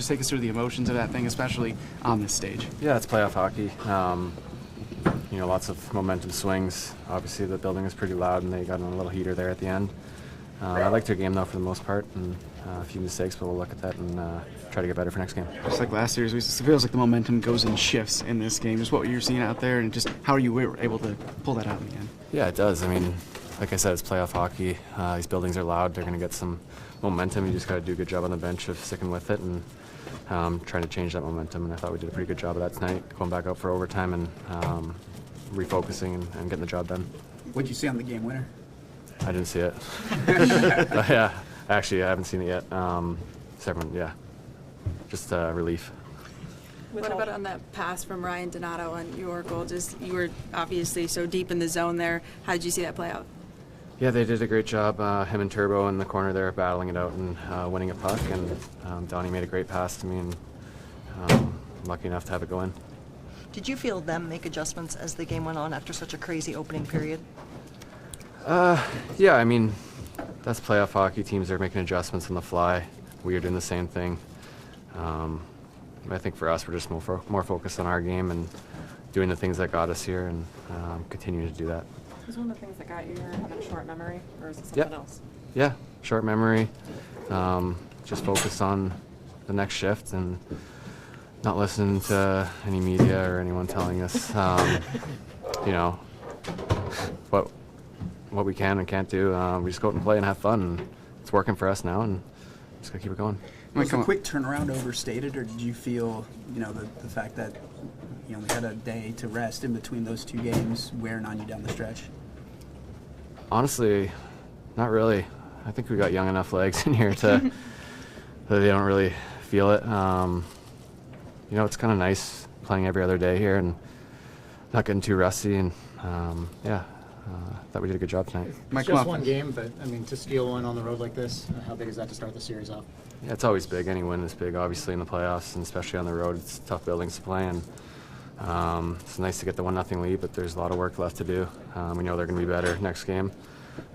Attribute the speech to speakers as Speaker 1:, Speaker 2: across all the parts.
Speaker 1: Just take us through the emotions of that thing, especially on this stage.
Speaker 2: Yeah, it's playoff hockey. Lots of momentum swings. Obviously, the building is pretty loud, and they got on a little heater there at the end. I liked their game, though, for the most part, and a few mistakes, but we'll look at that and try to get better for next game.
Speaker 1: Just like last series, it feels like the momentum goes in shifts in this game. Just what you're seeing out there, and just how you were able to pull that out in the end.
Speaker 2: Yeah, it does. I mean, like I said, it's playoff hockey. These buildings are loud. They're going to get some momentum. You just got to do a good job on the bench of sticking with it and trying to change that momentum. And I thought we did a pretty good job of that tonight, going back out for overtime and refocusing and getting the job done.
Speaker 3: What'd you see on the game winner?
Speaker 2: I didn't see it. Yeah, actually, I haven't seen it yet. Just relief.
Speaker 4: What about on that pass from Ryan Donato on your goal? You were obviously so deep in the zone there. How did you see that play out?
Speaker 2: Yeah, they did a great job. Him and Turbo in the corner there battling it out and winning a puck. And Donnie made a great pass to me, and I'm lucky enough to have it go in.
Speaker 5: Did you feel them make adjustments as the game went on after such a crazy opening period?
Speaker 2: Yeah, I mean, that's playoff hockey. Teams are making adjustments on the fly. We are doing the same thing. I think for us, we're just more focused on our game and doing the things that got us here and continuing to do that.
Speaker 6: Was one of the things that got you here having a short memory, or is it something else?
Speaker 2: Yeah, short memory. Just focus on the next shift and not listen to any media or anyone telling us, what we can and can't do. We just go out and play and have fun, and it's working for us now, and just gotta keep it going.
Speaker 3: Was the quick turnaround overstated, or did you feel, the fact that you only had a day to rest in between those two games wearing on you down the stretch?
Speaker 2: Honestly, not really. I think we got young enough legs in here that they don't really feel it. It's kind of nice playing every other day here and not getting too rusty, and thought we did a good job tonight.
Speaker 7: It's just one game, but to steal one on the road like this, how big is that to start the series off?
Speaker 2: Yeah, it's always big. Any win is big, obviously, in the playoffs, and especially on the road. It's tough buildings to play in. It's nice to get the 1-0 lead, but there's a lot of work left to do. We know they're going to be better next game,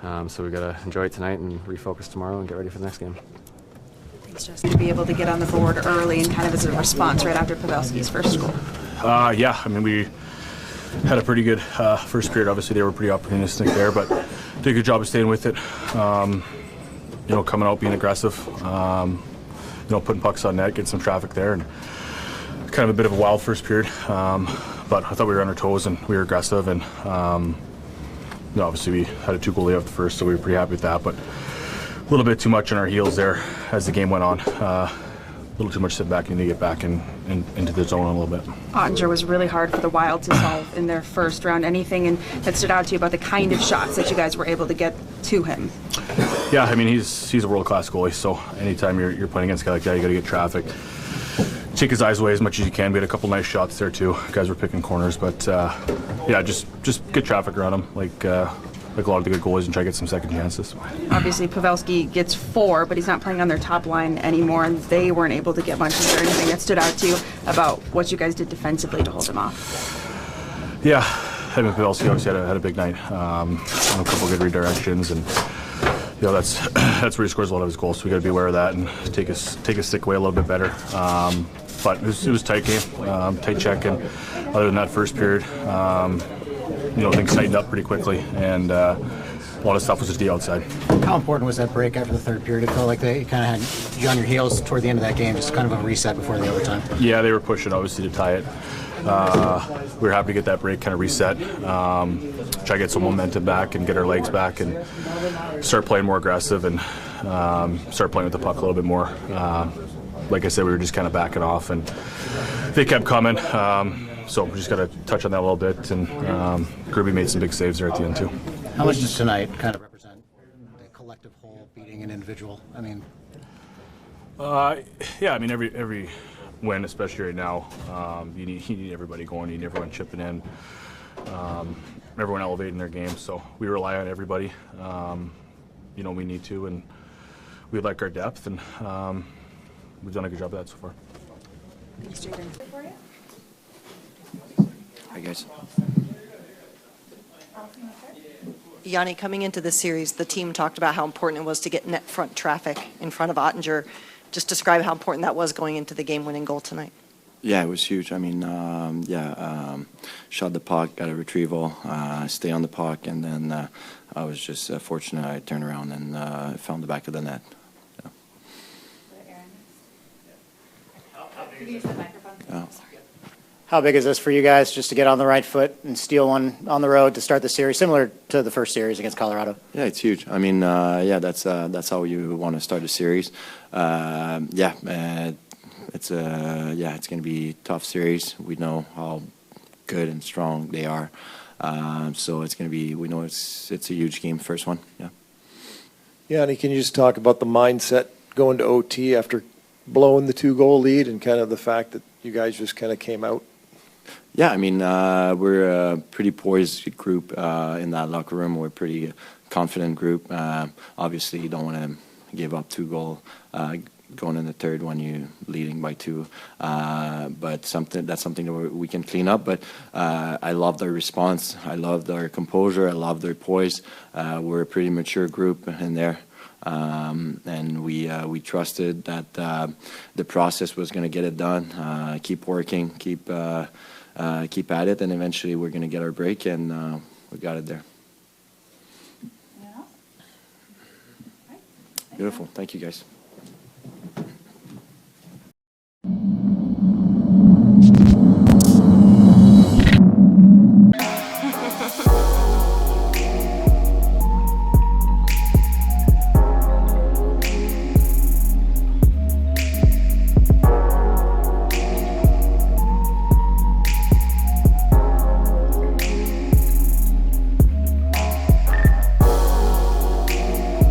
Speaker 2: so we got to enjoy it tonight and refocus tomorrow and get ready for the next game.
Speaker 4: It's just to be able to get on the board early and kind of as a response right after Pavelski's first goal.
Speaker 8: We had a pretty good first period. Obviously, they were pretty opportunistic there, but did a good job of staying with it. Coming out, being aggressive, putting pucks on net, getting some traffic there, and kind of a bit of a wild first period. But I thought we were on our toes and we were aggressive, and obviously we had a 2-goal lead after the first, so we were pretty happy with that. But a little bit too much on our heels there as the game went on. A little too much sit back and need to get back into the zone a little bit.
Speaker 4: Oettinger was really hard for the Wild to solve in their first round. Anything that stood out to you about the kind of shots that you guys were able to get to him?
Speaker 8: Yeah, he's a world-class goalie, so anytime you're playing against a guy like that, you got to get traffic. Take his eyes away as much as you can. We had a couple nice shots there too. Guys were picking corners, but just get traffic around him, like a lot of the good goalies, and try to get some second chances.
Speaker 4: Obviously, Pavelski gets 4, but he's not playing on their top line anymore, and they weren't able to get much. Is there anything that stood out to you about what you guys did defensively to hold him off?
Speaker 8: Yeah, Pavelski obviously had a big night. On a couple good redirections, and that's where he scores a lot of his goals. So we got to be aware of that and take his stick away a little bit better. But it was a tight game, tight check, and other than that first period, things tightened up pretty quickly, and a lot of stuff was just the outside.
Speaker 7: How important was that break after the third period? It felt like they kind of had you on your heels toward the end of that game, just kind of a reset before the overtime.
Speaker 8: Yeah, they were pushing obviously to tie it. We were happy to get that break kind of reset, try to get some momentum back and get our legs back and start playing more aggressive and start playing with the puck a little bit more. Like I said, we were just kind of backing off, and they kept coming. So we just got to touch on that a little bit, and Kirby made some big saves there at the end too.
Speaker 7: How much does tonight kind of represent the collective whole beating an individual?
Speaker 8: Every win, especially right now, you need everybody going, you need everyone chipping in, everyone elevating their game. So we rely on everybody. We need to, and we like our depth, and we've done a good job of that so far.
Speaker 4: Thanks, Jaden.
Speaker 1: Hi, guys.
Speaker 5: Yanni, coming into this series, the team talked about how important it was to get net front traffic in front of Oettinger. just describe how important that was going into the game-winning goal tonight.
Speaker 9: Yeah, it was huge. I mean, shot the puck, got a retrieval, stay on the puck, and then I was just fortunate. I turned around and found the back of the net. Yeah.
Speaker 7: How big is this for you guys, just to get on the right foot and steal one on the road to start the series, similar to the first series against Colorado?
Speaker 9: Yeah, it's huge. I mean, that's how you want to start a series. It's going to be a tough series. We know how good and strong they are. So it's going to be. We know it's a huge game, first one. Yeah.
Speaker 10: Yanni, can you just talk about the mindset going to OT after blowing the 2-goal lead and kind of the fact that you guys just kind of came out?
Speaker 9: Yeah, I mean, we're a pretty poised group in that locker room. We're a pretty confident group. Obviously, you don't want to give up 2 goals going in the third when you're leading by 2. But that's something that we can clean up. But I love their response. I love their composure. I love their poise. We're a pretty mature group in there. And we trusted that the process was going to get it done. Keep working, keep at it, and eventually we're going to get our break, and we got it there. Beautiful. Thank you, guys.